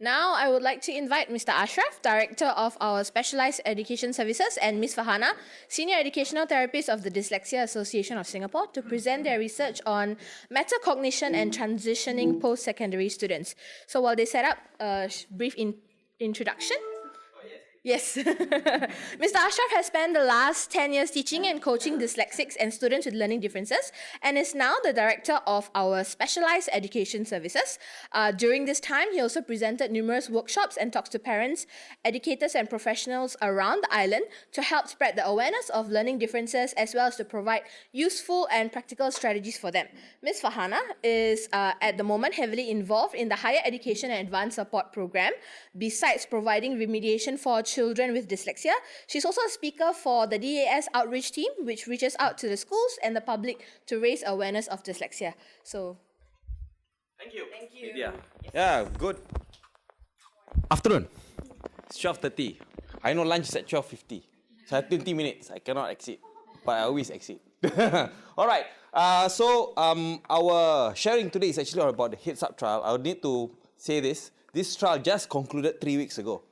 Now, I would like to invite Mr. Ashraf, Director of our Specialized Education Services, and Ms. Farhana, Senior Educational Therapist of the Dyslexia Association of Singapore, to present their research on metacognition and transitioning post-secondary students. So while they set up a brief introduction. Yes. Mr. Ashraf has spent the last 10 years teaching and coaching dyslexics and students with learning differences and is now the director of our Specialized Education Services. During this time, he also presented numerous workshops and talks to parents, educators and professionals around the island to help spread the awareness of learning differences as well as to provide useful and practical strategies for them. Ms. Farhana is at the moment heavily involved in the Higher Education and Advanced Support Program. Besides providing remediation for children with dyslexia, she's also a speaker for the DAS outreach team, which reaches out to the schools and the public to raise awareness of dyslexia. So, thank you. Thank you. Yes. Yeah, good. Afternoon. It's 12:30. I know lunch is at 12:50. So I have 20 minutes. I cannot exceed, but I always exceed. All right. So our sharing today is actually about the Heads Up trial. I would need to say this. This trial just concluded 3 weeks ago.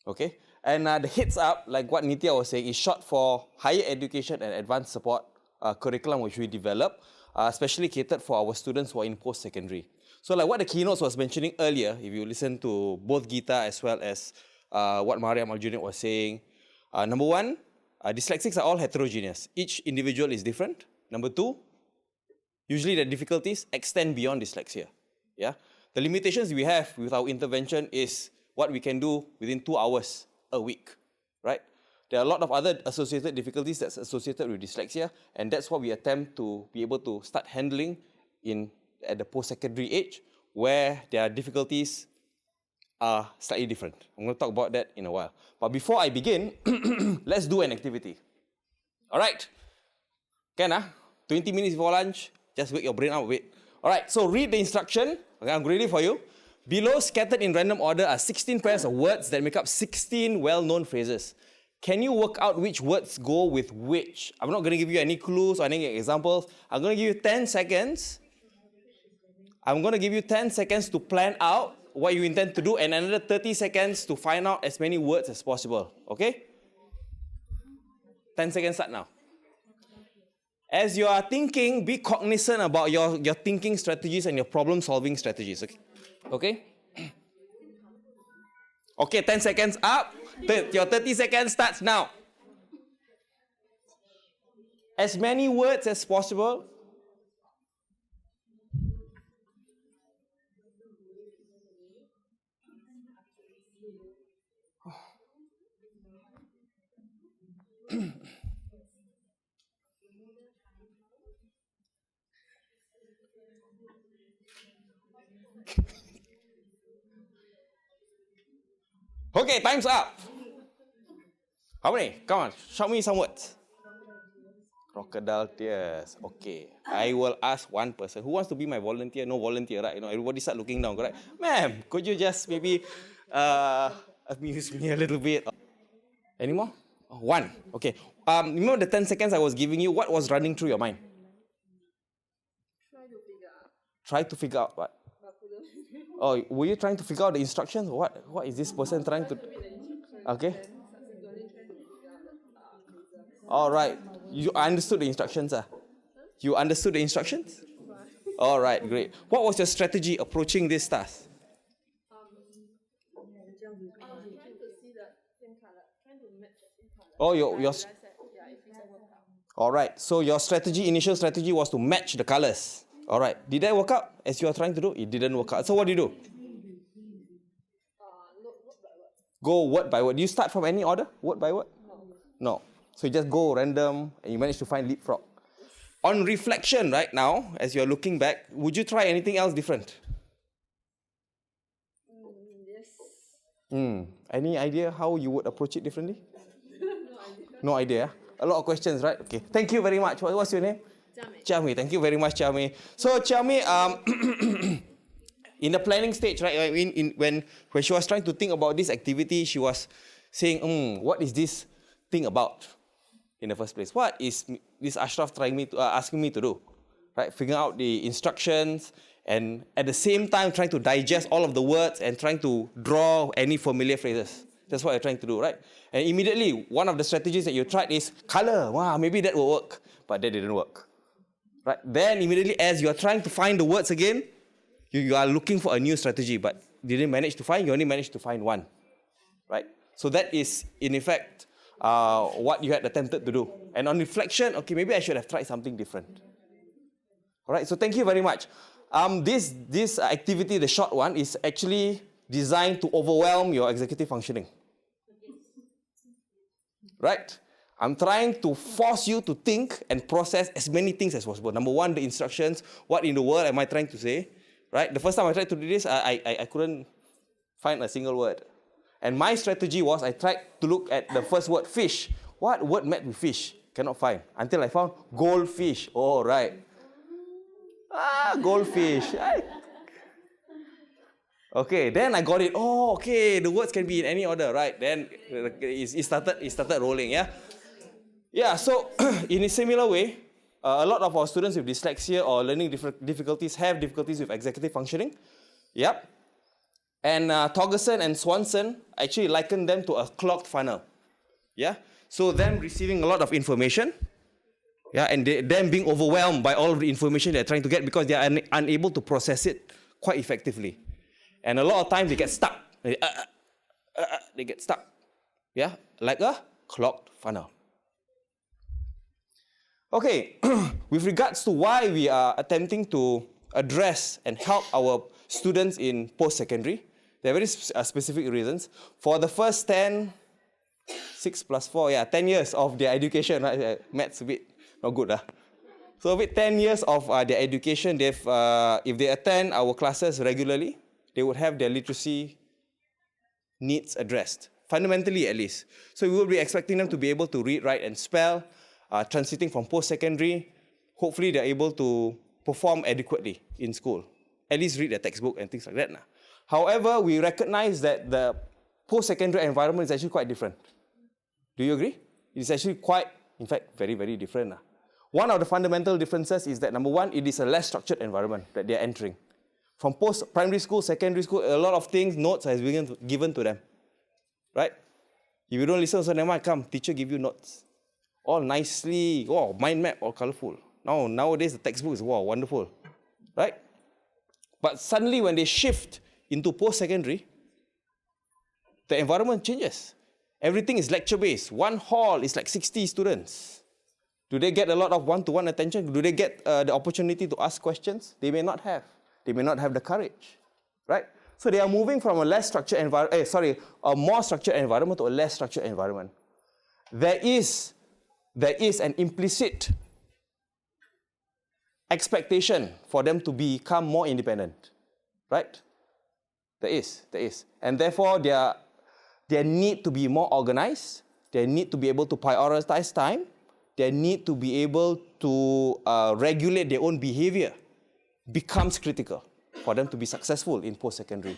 Okay, and the Heads Up, like what Nitya was saying, is short for Higher Education and Advanced Support curriculum, which we developed, especially catered for our students who are in post-secondary. So like what the keynotes was mentioning earlier, if you listen to both Geeta as well as what Mariam Al-Junaid was saying, number one, dyslexics are all heterogeneous. Each individual is different. Number two, usually the difficulties extend beyond dyslexia. Yeah, the limitations we have with our intervention is what we can do within 2 hours a week, right? There are a lot of other associated difficulties that's associated with dyslexia, and that's what we attempt to be able to start handling at the post-secondary age, where their difficulties are slightly different. I'm going to talk about that in a while. But before I begin, let's do an activity. All right? Can 20 minutes before lunch, just wake your brain up a bit. All right, so read the instruction. Okay, I'm ready for you. Below, scattered in random order, are 16 pairs of words that make up 16 well-known phrases. Can you work out which words go with which? I'm not going to give you any clues or any examples. I'm going to give you 10 seconds. I'm going to give you 10 seconds to plan out what you intend to do and another 30 seconds to find out as many words as possible. Okay? 10 seconds start now. As you are thinking, be cognizant about your thinking strategies and your problem-solving strategies. Okay? Okay? Okay, 10 seconds up. Your 30 seconds starts now. As many words as possible. Okay, time's up. How many? Come on, show me some words. Crocodile tears. Okay, I will ask one person. Who wants to be my volunteer? No volunteer, right? You know, everybody start looking down, correct? Ma'am, could you just maybe amuse me a little bit? Any more? Oh, one. Okay. Remember the 10 seconds I was giving you? What was running through your mind? Try to figure out what? Oh, were you trying to figure out the instructions? What is this person trying to? Okay. All right. You understood the instructions, You understood the instructions? All right, great. What was your strategy approaching this task? Oh, your. All right. So your initial strategy was to match the colors. All right. Did that work out as you are trying to do? It didn't work out. So what do you do? Go word by word. Do you start from any order? Word by word? No. So you just go random and you manage to find leapfrog. On reflection right now, as you're looking back, would you try anything else different? Yes. Any idea how you would approach it differently? No idea. A lot of questions, right? Okay. Thank you very much. What's your name? Chiami. Thank you very much, Chiami. So, Chiami, in the planning stage, right? I mean, when she was trying to think about this activity, she was saying, what is this thing about in the first place? What is this Ashraf asking me to do? Right? Figuring out the instructions and at the same time trying to digest all of the words and trying to draw any familiar phrases. That's what you're trying to do, right? And immediately, one of the strategies that you tried is color. Wow, maybe that will work. But that didn't work. Right? Then immediately, as you're trying to find the words again, you are looking for a new strategy, but didn't manage to find, you only managed to find one. Right? So that is, in effect, what you had attempted to do. And on reflection, okay, maybe I should have tried something different. All right, so thank you very much. This activity, the short one, is actually designed to overwhelm your executive functioning. Right? I'm trying to force you to think and process as many things as possible. Number one, the instructions. What in the world am I trying to say? Right? The first time I tried to do this, I couldn't find a single word. And my strategy was I tried to look at the first word, fish. What word met with fish? Cannot find. Until I found goldfish. Oh, right. Goldfish. Okay, then I got it. Oh, okay, the words can be in any order, right? Then it started rolling, yeah? Yeah, so in a similar way, a lot of our students with dyslexia or learning difficulties have difficulties with executive functioning. Yep. And Torgerson and Swanson actually likened them to a clogged funnel. Yeah? So them receiving a lot of information, yeah, and them being overwhelmed by all of the information they're trying to get because they are unable to process it quite effectively. And a lot of times they get stuck. They get stuck. Yeah? Like a clogged funnel. Okay, with regards to why we are attempting to address and help our students in post-secondary, there are very specific reasons. For the first 10 years of their education, right? Math's a bit not good. So with 10 years of their education, if they attend our classes regularly, they would have their literacy needs addressed, fundamentally at least. So we will be expecting them to be able to read, write, and spell, transiting from post-secondary. Hopefully they're able to perform adequately in school, at least read the textbook and things like that. However, we recognize that the post-secondary environment is actually quite different. Do you agree? It's actually quite, in fact, very, very different. One of the fundamental differences is that, number one, it is a less structured environment that they're entering. From post-primary school, secondary school, a lot of things, notes has been given to them. Right? If you don't listen, so never mind, come, teacher give you notes. All nicely, wow, mind map, all colorful. Nowadays, the textbook is, wow, wonderful. Right? But suddenly, when they shift into post-secondary, the environment changes. Everything is lecture-based. One hall is like 60 students. Do they get a lot of one-to-one attention? Do they get the opportunity to ask questions? They may not have. They may not have the courage, right? So they are moving from a less structured environment, a more structured environment to a less structured environment. There is an implicit expectation for them to become more independent, right? There is. And therefore, their need to be more organized, their need to be able to prioritize time, their need to be able to regulate their own behavior becomes critical for them to be successful in post-secondary.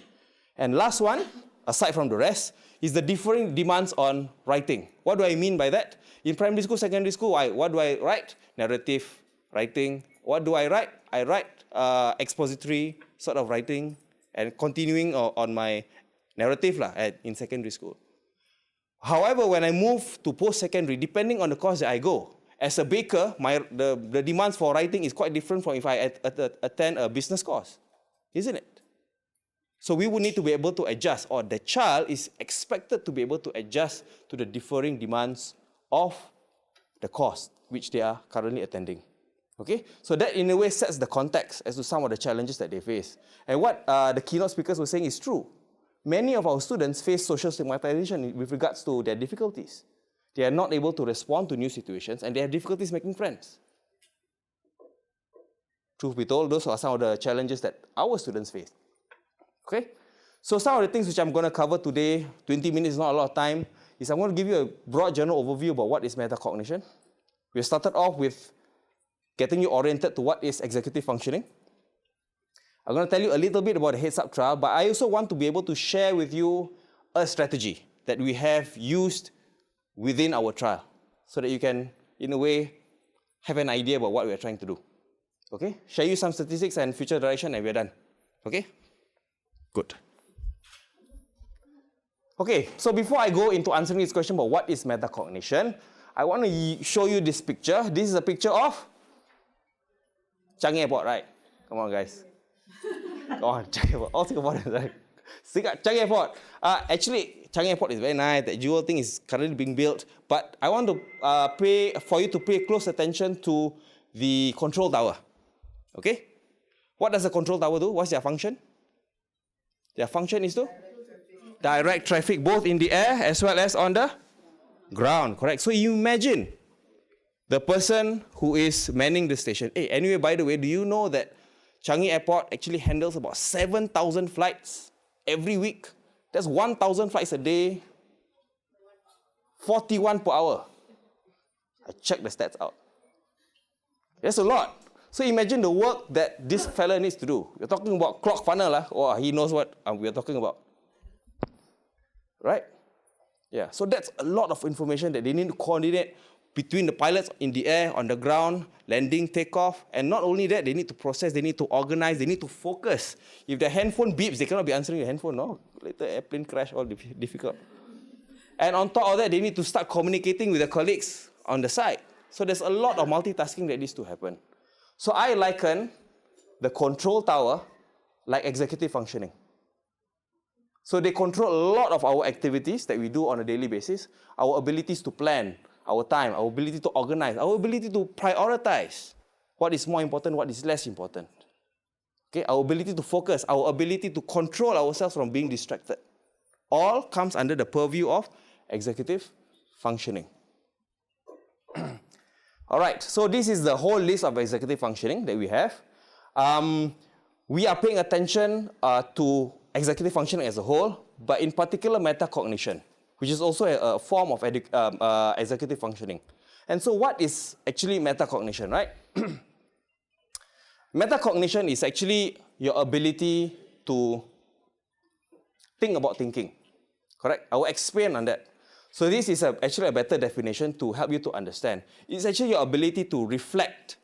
And last one, aside from the rest, is the differing demands on writing. What do I mean by that? In primary school, secondary school, what do I write? Narrative writing. What do I write? I write expository sort of writing and continuing on my narrative in secondary school. However, when I move to post-secondary, depending on the course that I go, as a baker, the demands for writing is quite different from if I attend a business course, isn't it? So we will need to be able to adjust, or the child is expected to be able to adjust to the differing demands of the course which they are currently attending. Okay? So that in a way sets the context as to some of the challenges that they face. And what the keynote speakers were saying is true. Many of our students face social stigmatization with regards to their difficulties. They are not able to respond to new situations, and they have difficulties making friends. Truth be told, those are some of the challenges that our students face. Okay? So some of the things which I'm going to cover today, 20 minutes is not a lot of time, is I'm going to give you a broad general overview about what is metacognition. We started off with getting you oriented to what is executive functioning. I'm going to tell you a little bit about the heads-up trial, but I also want to be able to share with you a strategy that we have used within our trial, so that you can, in a way, have an idea about what we are trying to do. Okay, share you some statistics and future direction and we're done. Okay, good. Okay, so before I go into answering this question about what is metacognition, I want to show you this picture. This is a picture of Changi Airport, right? Come on, guys. Come on, Changi Airport. All Singaporeans, right? Changi Airport. Actually, Changi Airport is very nice. The jewel thing is currently being built. But I want to for you to pay close attention to the control tower. Okay? What does the control tower do? What's their function? Their function is to direct traffic both in the air as well as on the ground. Correct? So you imagine the person who is manning the station. Hey, anyway, by the way, do you know that Changi Airport actually handles about 7,000 flights every week? That's 1,000 flights a day, 41 per hour. I checked the stats out. That's a lot. So imagine the work that this fella needs to do. We're talking about clock funnel. Oh, he knows what we're talking about. Right? Yeah, so that's a lot of information that they need to coordinate between the pilots in the air, on the ground, landing, takeoff. And not only that, they need to process, they need to organize, they need to focus. If the handphone beeps, they cannot be answering the handphone. No, later airplane crash, all difficult. And on top of that, they need to start communicating with their colleagues on the side. So there's a lot of multitasking that needs to happen. So I liken the control tower like executive functioning. So they control a lot of our activities that we do on a daily basis, our abilities to plan, our time, our ability to organize, our ability to prioritize what is more important, what is less important. Okay, our ability to focus, our ability to control ourselves from being distracted. All comes under the purview of executive functioning. All right, so this is the whole list of executive functioning that we have. We are paying attention to executive functioning as a whole, but in particular metacognition, which is also a form of executive functioning. And so what is actually metacognition, right? Metacognition is actually your ability to think about thinking, correct? I will expand on that. So this is actually a better definition to help you to understand. It's actually your ability to reflect,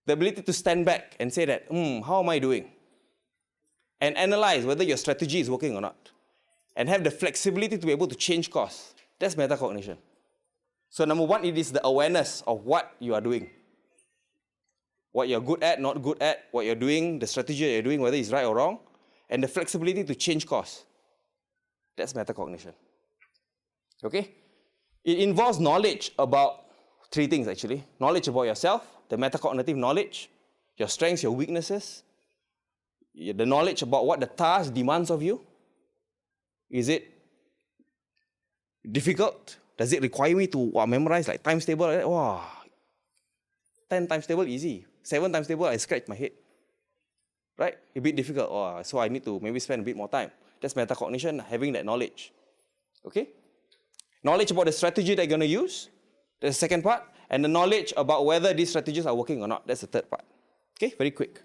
the ability to stand back and say that, how am I doing? And analyze whether your strategy is working or not. And have the flexibility to be able to change course. That's metacognition. So number one, it is the awareness of what you are doing. What you're good at, not good at, what you're doing, the strategy that you're doing, whether it's right or wrong, and the flexibility to change course. That's metacognition. Okay? It involves knowledge about three things actually. Knowledge about yourself, the metacognitive knowledge, your strengths, your weaknesses, the knowledge about what the task demands of you. Is it difficult? Does it require me to memorize like times table? Wow, 10 times table easy. 7 times table, I scratch my head. Right? A bit difficult. So I need to maybe spend a bit more time. That's metacognition, having that knowledge. Okay? Knowledge about the strategy that you're going to use. That's the second part. And the knowledge about whether these strategies are working or not. That's the third part. Okay? Very quick.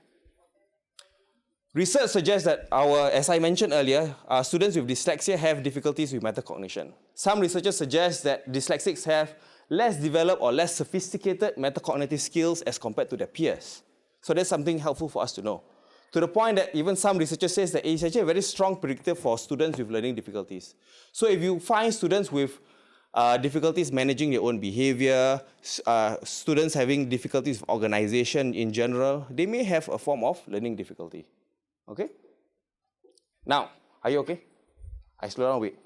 Research suggests that as I mentioned earlier, students with dyslexia have difficulties with metacognition. Some researchers suggest that dyslexics have less developed or less sophisticated metacognitive skills as compared to their peers. So that's something helpful for us to know. To the point that even some researchers say that it is actually a very strong predictor for students with learning difficulties. So if you find students with difficulties managing their own behavior, students having difficulties with organization in general, they may have a form of learning difficulty. Okay? Now, are you okay? I slow down a bit.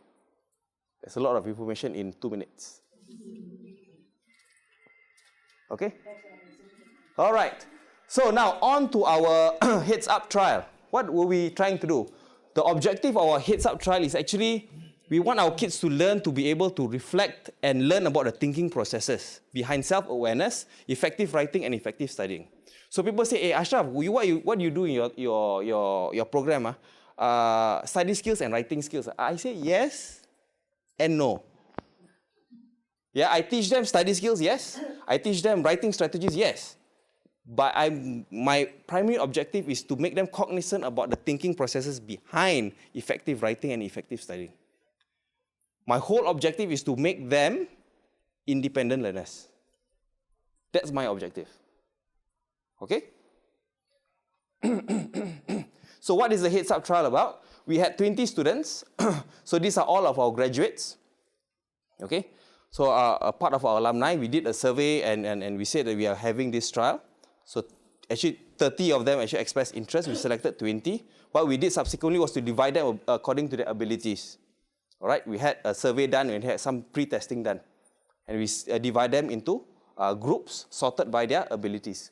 There's a lot of information in 2 minutes. Okay? All right. So now on to our heads up trial. What were we trying to do? The objective of our heads up trial is actually we want our kids to learn to be able to reflect and learn about the thinking processes behind self-awareness, effective writing, and effective studying. So people say, hey, Ashraf, what do you do in your program? Study skills and writing skills. I say yes and no. Yeah, I teach them study skills, yes. I teach them writing strategies, yes. But my primary objective is to make them cognizant about the thinking processes behind effective writing and effective studying. My whole objective is to make them independent learners. That's my objective. Okay? So what is the Heads Up trial about? We had 20 students. So these are all of our graduates. Okay. So a part of our alumni, we did a survey and we said that we are having this trial. So actually 30 of them actually expressed interest. We selected 20. What we did subsequently was to divide them according to their abilities. All right. We had a survey done and we had some pre-testing done. And we divide them into groups sorted by their abilities.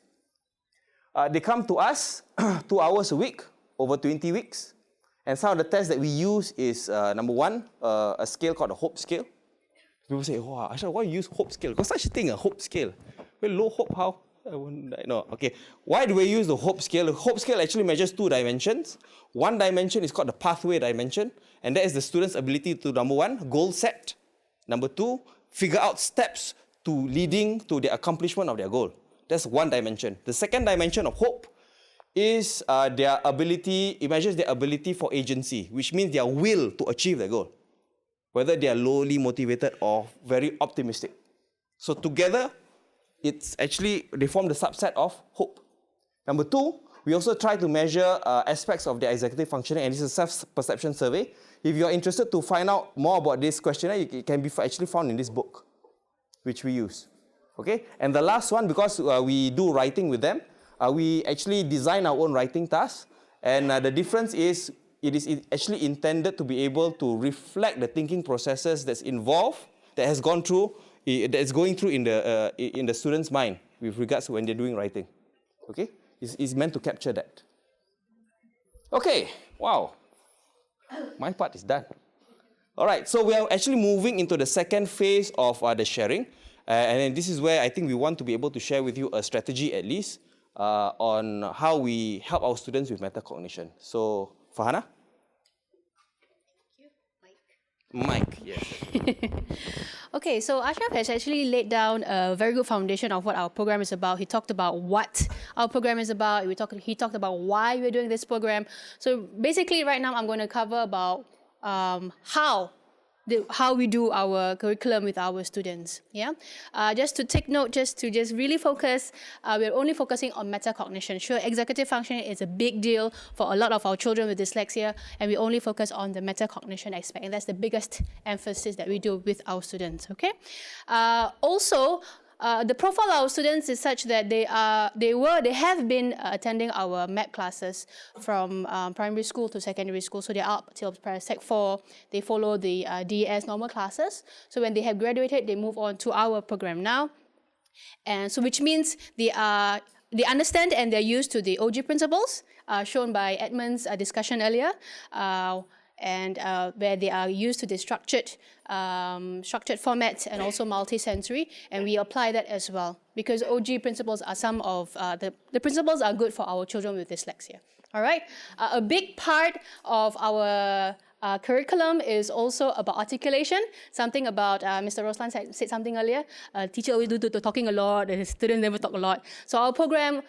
They come to us 2 hours a week, over 20 weeks. And some of the tests that we use is, number one, a scale called the Hope Scale. People say, wow, Ashraf, why you use Hope Scale? Got such a thing, a Hope Scale. Well, low hope, how? No, okay. Why do we use the Hope Scale? The Hope Scale actually measures 2 dimensions. One dimension is called the pathway dimension, and that is the student's ability to, number one, goal set. Number two, figure out steps to leading to the accomplishment of their goal. That's one dimension. The second dimension of hope is their ability, it measures their ability for agency, which means their will to achieve their goal, whether they are lowly motivated or very optimistic. So together, it's actually, they form the subset of hope. Number two, we also try to measure aspects of their executive functioning, and this is a self-perception survey. If you're interested to find out more about this questionnaire, it can be actually found in this book, which we use. Okay? And the last one, because we do writing with them, we actually design our own writing task. And the difference is, it is actually intended to be able to reflect the thinking processes that's involved, that has gone through, that is going through in the student's mind with regards to when they're doing writing. Okay? It's meant to capture that. Okay, wow. My part is done. All right, so we are actually moving into the second phase of the sharing. And then this is where I think we want to be able to share with you a strategy at least on how we help our students with metacognition. So, Farhana? Thank you, Mike. Mike, yes. Okay, so Ashraf has actually laid down a very good foundation of what our program is about. He talked about what our program is about. He talked about why we're doing this program. So basically right now I'm going to cover about how we do our curriculum with our students. Yeah, just to take note, just really focus. We're only focusing on metacognition. Sure, executive functioning is a big deal for a lot of our children with dyslexia, and we only focus on the metacognition aspect, and that's the biggest emphasis that we do with our students. Okay. Also, the profile of our students is such that they have been attending our math classes from primary school to secondary school. So they're up till Sec 4. They follow the DES normal classes. So when they have graduated, they move on to our program now. And so which means they understand and they're used to the OG principles shown by Edmund's discussion earlier. And where they are used to the structured formats and also multisensory, and we apply that as well because OG principles are some of the principles are good for our children with dyslexia. All right, a big part of our curriculum is also about articulation. Something about Mr. Roslan said something earlier. Teacher always do talking a lot, and his students never talk a lot. So our program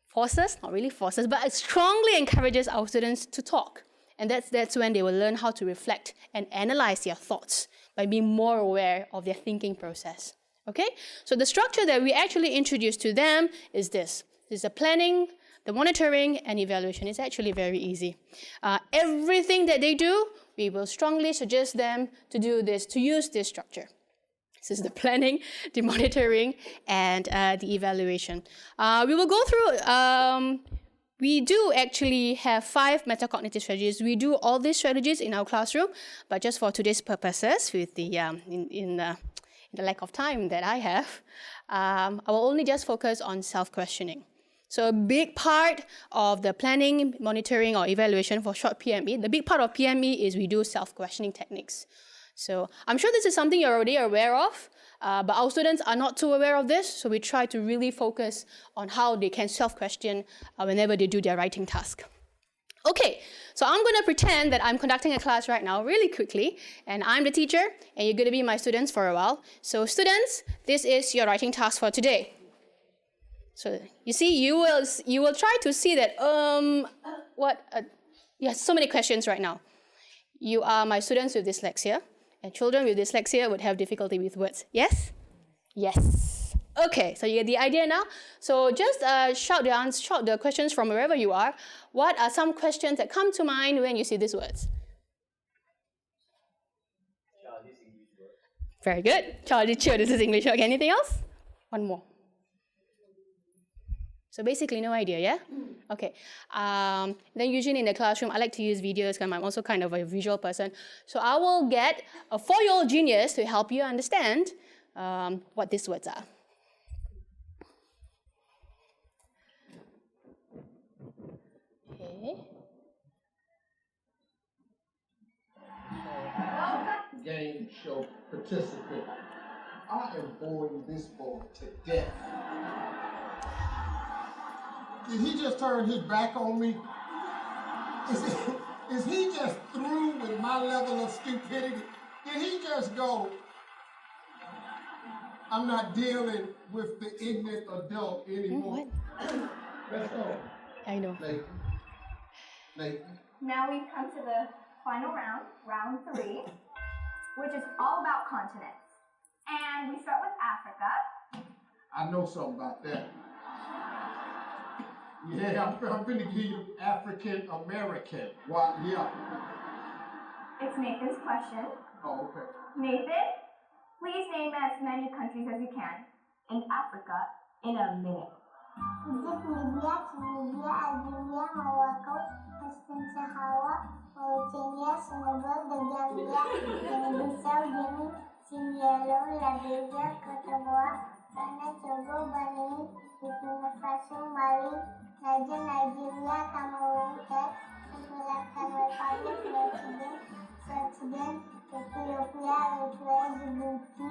forces, not really forces, but it strongly encourages our students to talk. And that's when they will learn how to reflect and analyze their thoughts by being more aware of their thinking process. Okay? So the structure that we actually introduce to them is this. This is the planning, the monitoring, and evaluation. It's actually very easy. Everything that they do, we will strongly suggest them to do this, to use this structure. This is the planning, the monitoring, and the evaluation. We will go through... We do actually have 5 metacognitive strategies. We do all these strategies in our classroom, but just for today's purposes, with the in the lack of time that I have, I will only just focus on self-questioning. So a big part of the planning, monitoring, or evaluation for short PME, the big part of PME is we do self-questioning techniques. So I'm sure this is something you're already aware of, but our students are not too aware of this, so we try to really focus on how they can self-question whenever they do their writing task. Okay, so I'm going to pretend that I'm conducting a class right now really quickly, and I'm the teacher, and you're going to be my students for a while. So students, this is your writing task for today. So you see, you will try to see that, you have so many questions right now. You are my students with dyslexia. And children with dyslexia would have difficulty with words. Yes? Yes. Okay, so you get the idea now. So just shout the questions from wherever you are. What are some questions that come to mind when you see these words? Very good. Charlie Chill, this is English. Okay, anything else? One more. So basically, no idea, yeah? Okay. Then usually in the classroom, I like to use videos because I'm also kind of a visual person. So I will get a 4-year-old genius to help you understand what these words are. Okay. Game show participant. I am boring this boy to death. Did he just turn his back on me? Is he just through with my level of stupidity? Did he just go, I'm not dealing with the ignorant adult anymore? What? Let's go. I know. Nathan. Now we've come to the final round, round 3, which is all about continents. And we start with Africa. I know something about that. Yeah, I'm going to give you African American. What? Yeah. It's Nathan's question. Oh, okay. Nathan, please name as many countries as you can in Africa in a minute. Egypt, Libya, Tunisia, Algeria, Morocco, Western Sahara, Mauritania, Senegal, the Gambia, Guinea-Bissau, Guinea, Sierra Leone, Liberia, Cote d'Ivoire, Ghana, Togo, Benin, Burkina Faso, Mali, Niger, Nigeria, Cameroon, Chad, Central African Republic, South Sudan, Ethiopia, Eritrea, Djibouti,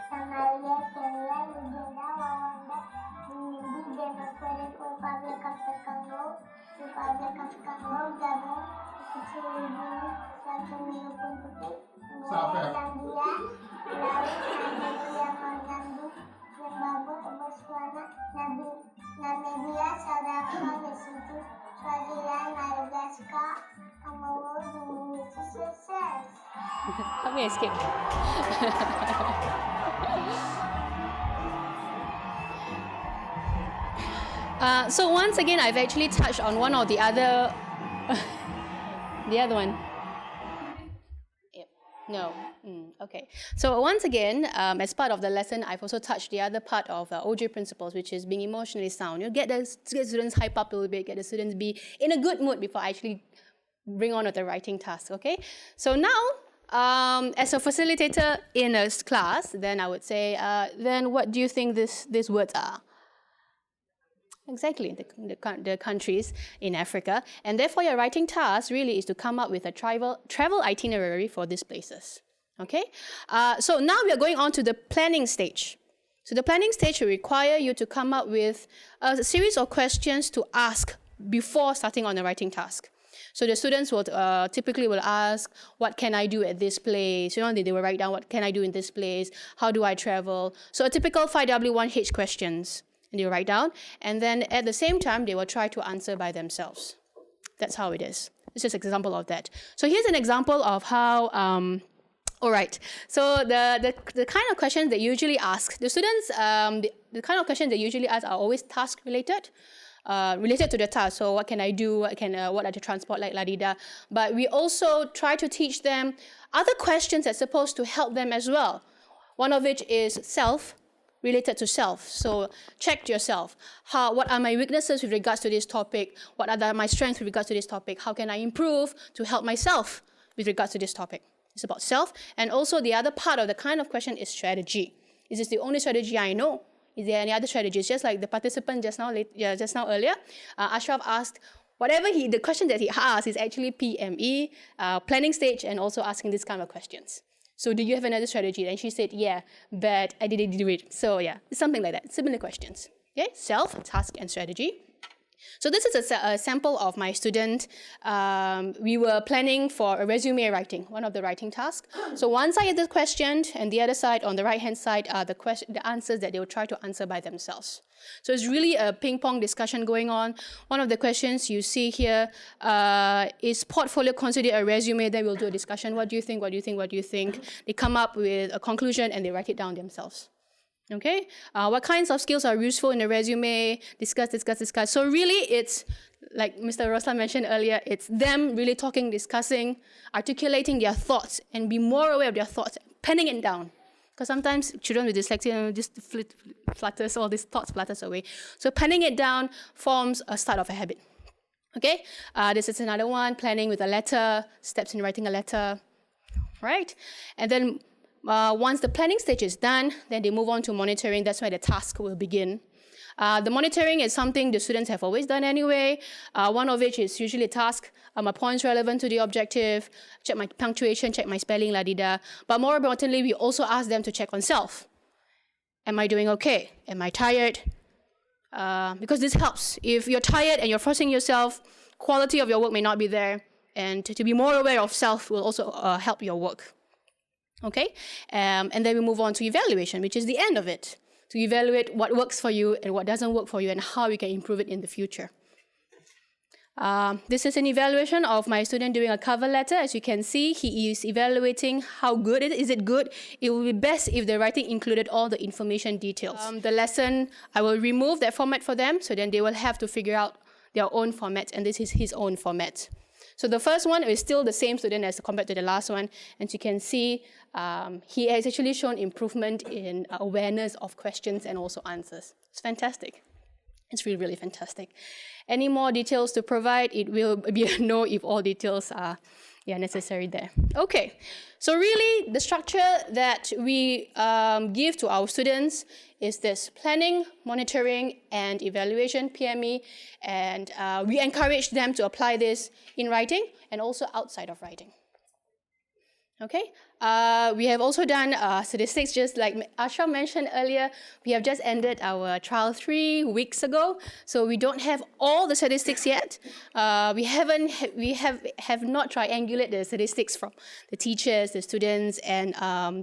Somalia, Kenya, Uganda, Rwanda, Burundi, Democratic Republic of the Congo, Gabon, Equatorial Guinea, Central European Pacific, Angola, Zambia, Laos, Nigeria, Mozambique, Zimbabwe, Botswana, Namibia, South Africa, Lesotho, Swaziland, Madagascar, Cameroon, Seychelles. Help me escape. So once again, I've actually touched on one or the other. The other one. Yep. No. Okay. So once again, as part of the lesson, I've also touched the other part of OJ principles, which is being emotionally sound. You get the students hype up a little bit, get the students be in a good mood before I actually bring on with the writing task. Okay. So now, as a facilitator in a class, then I would say, then what do you think these words are? Exactly, the countries in Africa. And therefore, your writing task really is to come up with a travel itinerary for these places. Okay? So now we are going on to the planning stage. So the planning stage will require you to come up with a series of questions to ask before starting on the writing task. So the students will typically will ask, what can I do at this place? You know, they will write down, what can I do in this place? How do I travel? So a typical 5W1H questions. And they write down, and then at the same time, they will try to answer by themselves. That's how it is. This is an example of that. So here's an example of how, all right. So the kind of questions they usually ask, the students, the kind of questions they usually ask are always task related. Related to the task, so what can I do, what are the transport like, la-di-da. But we also try to teach them other questions that's supposed to help them as well. One of which is related to self. So check yourself. What are my weaknesses with regards to this topic? What are my strengths with regards to this topic? How can I improve to help myself with regards to this topic? It's about self. And also the other part of the kind of question is strategy. Is this the only strategy I know? Is there any other strategies? Just like the participant just now earlier, Ashraf asked, the question that he asked is actually PME, planning stage, and also asking this kind of questions. So do you have another strategy? And she said, yeah, but I didn't do it. So yeah, it's something like that, similar questions. Okay, self, task, and strategy. So this is a sample of my student. We were planning for a resume writing, one of the writing tasks. So one side is the question, and the other side, on the right-hand side, are the answers that they will try to answer by themselves. So it's really a ping-pong discussion going on. One of the questions you see here is portfolio considered a resume? Then we'll do a discussion. What do you think? What do you think? What do you think? They come up with a conclusion and they write it down themselves. Okay, what kinds of skills are useful in the resume? Discuss. So really, it's like Mr. Roslan mentioned earlier, it's them really talking, discussing, articulating their thoughts, and be more aware of their thoughts, penning it down. Because sometimes children with dyslexia just flutters, all these thoughts flutters away. So penning it down forms a start of a habit. Okay, this is another one, planning with a letter, steps in writing a letter, right? And then once the planning stage is done, then they move on to monitoring. That's where the task will begin. The monitoring is something the students have always done anyway. One of which is usually a task. Are my points relevant to the objective? Check my punctuation, check my spelling, la-di-da. But more importantly, we also ask them to check on self. Am I doing okay? Am I tired? Because this helps. If you're tired and you're forcing yourself, quality of your work may not be there. And to be more aware of self will also help your work. Okay? And then we move on to evaluation, which is the end of it. To evaluate what works for you and what doesn't work for you and how we can improve it in the future. This is an evaluation of my student doing a cover letter. As you can see, he is evaluating how good it is. Is it good? It will be best if the writing included all the information details. The lesson, I will remove that format for them, so then they will have to figure out their own format, and this is his own format. So the first one is still the same student as compared to the last one. And you can see he has actually shown improvement in awareness of questions and also answers. It's fantastic. It's really, really fantastic. Any more details to provide? It will be a no if all details are necessary there. Okay, so really the structure that we give to our students is this: planning, monitoring, and evaluation, PME, and we encourage them to apply this in writing and also outside of writing. Okay, we have also done statistics, just like Ashraf mentioned earlier. We have just ended our trial 3 weeks ago, so we don't have all the statistics yet. We have not triangulated the statistics from the teachers, the students, and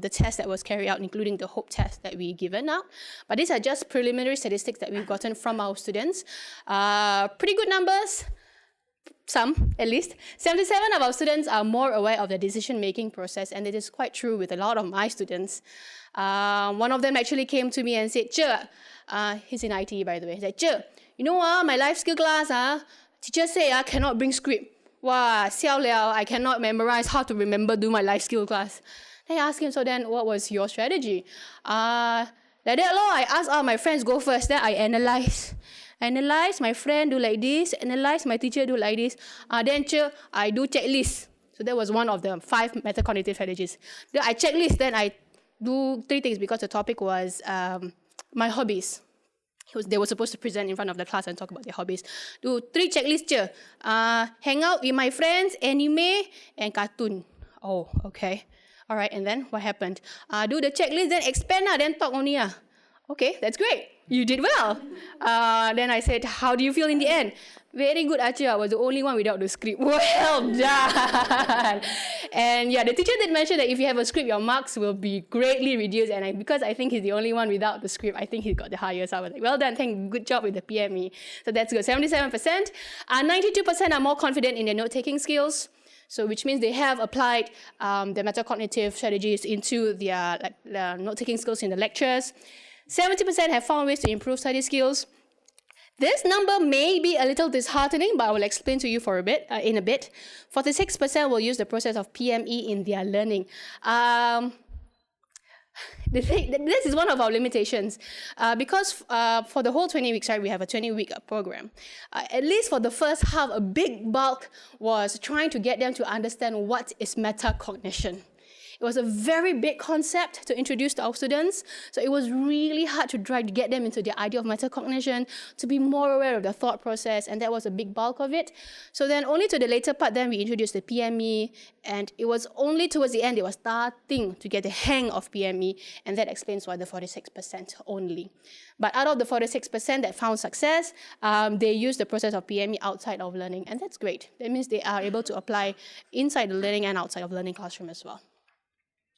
the test that was carried out, including the HOPE test that we given out. But these are just preliminary statistics that we've gotten from our students. Pretty good numbers. Some, at least. 77 of our students are more aware of the decision-making process, and it is quite true with a lot of my students. One of them actually came to me and said, "Che," he's in IT, by the way. He said, "Che, you know my life skill class, teacher say cannot bring script. Wow, siao liao, I cannot memorize how to remember do my life skill class." Then I asked him, "So then what was your strategy?" Like that, I asked all my friends go first, then I analyze my friend do like this, analyze my teacher do like this, then I do checklist. So that was one of the 5 metacognitive strategies. Then I checklist, then I do 3 things because the topic was my hobbies. They were supposed to present in front of the class and talk about their hobbies. Do 3 checklists. Hang out with my friends, anime, and cartoon. Oh, okay. All right, and then what happened? Do the checklist, then expand, then talk only. Okay, that's great. You did well. Then I said, "How do you feel in the end?" "Very good, Achi. I was the only one without the script." Well done. And yeah, the teacher did mention that if you have a script, your marks will be greatly reduced. And because I think he's the only one without the script, I think he got the highest. So I was like, well done, good job with the PME. So that's good. 77%. 92% are more confident in their note-taking skills. So which means they have applied the metacognitive strategies into their note-taking skills in the lectures. 70% have found ways to improve study skills. This number may be a little disheartening, but I will explain to you in a bit. 46% will use the process of PME in their learning. This is one of our limitations because for the whole 20 weeks, right, we have a 20-week program. At least for the first half, a big bulk was trying to get them to understand what is metacognition. It was a very big concept to introduce to our students, so it was really hard to try to get them into the idea of metacognition, to be more aware of the thought process, and that was a big bulk of it. So then only to the later part, then we introduced the PME, and it was only towards the end they were starting to get the hang of PME, and that explains why the 46% only. But out of the 46% that found success, they used the process of PME outside of learning, and that's great. That means they are able to apply inside the learning and outside of learning classroom as well.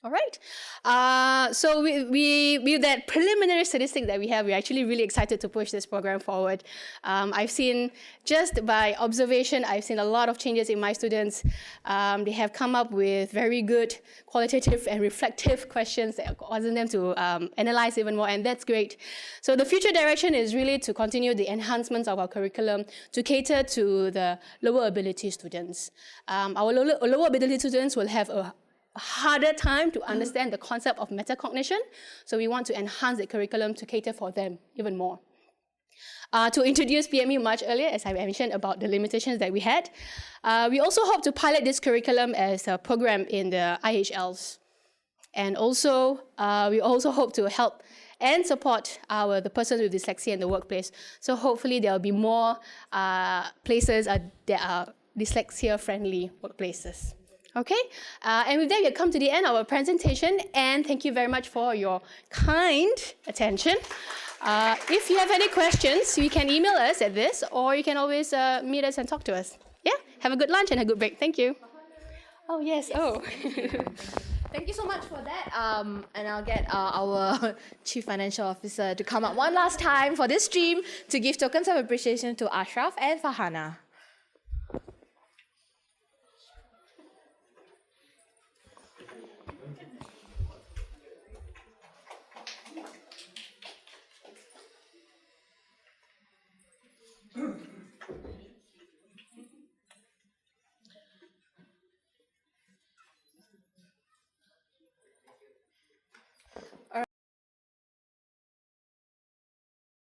All right. So with that preliminary statistic that we have, we're actually really excited to push this program forward. I've seen, just by observation, I've seen a lot of changes in my students. They have come up with very good qualitative and reflective questions that cause them to analyze even more, and that's great. So the future direction is really to continue the enhancements of our curriculum to cater to the lower ability students. Our lower ability students will have a harder time to understand the concept of metacognition, so we want to enhance the curriculum to cater for them even more. To introduce PME much earlier, as I mentioned about the limitations that we had, we also hope to pilot this curriculum as a program in the IHLs. And also, we also hope to help and support the persons with dyslexia in the workplace. So hopefully there will be more places that are dyslexia-friendly workplaces. Okay, and with that, we have come to the end of our presentation, and thank you very much for your kind attention. If you have any questions, you can email us at this, or you can always meet us and talk to us. Yeah, have a good lunch and a good break. Thank you. Oh, yes. Oh. Thank you so much for that. And I'll get our Chief Financial Officer to come up one last time for this stream to give tokens of appreciation to Ashraf and Farhana.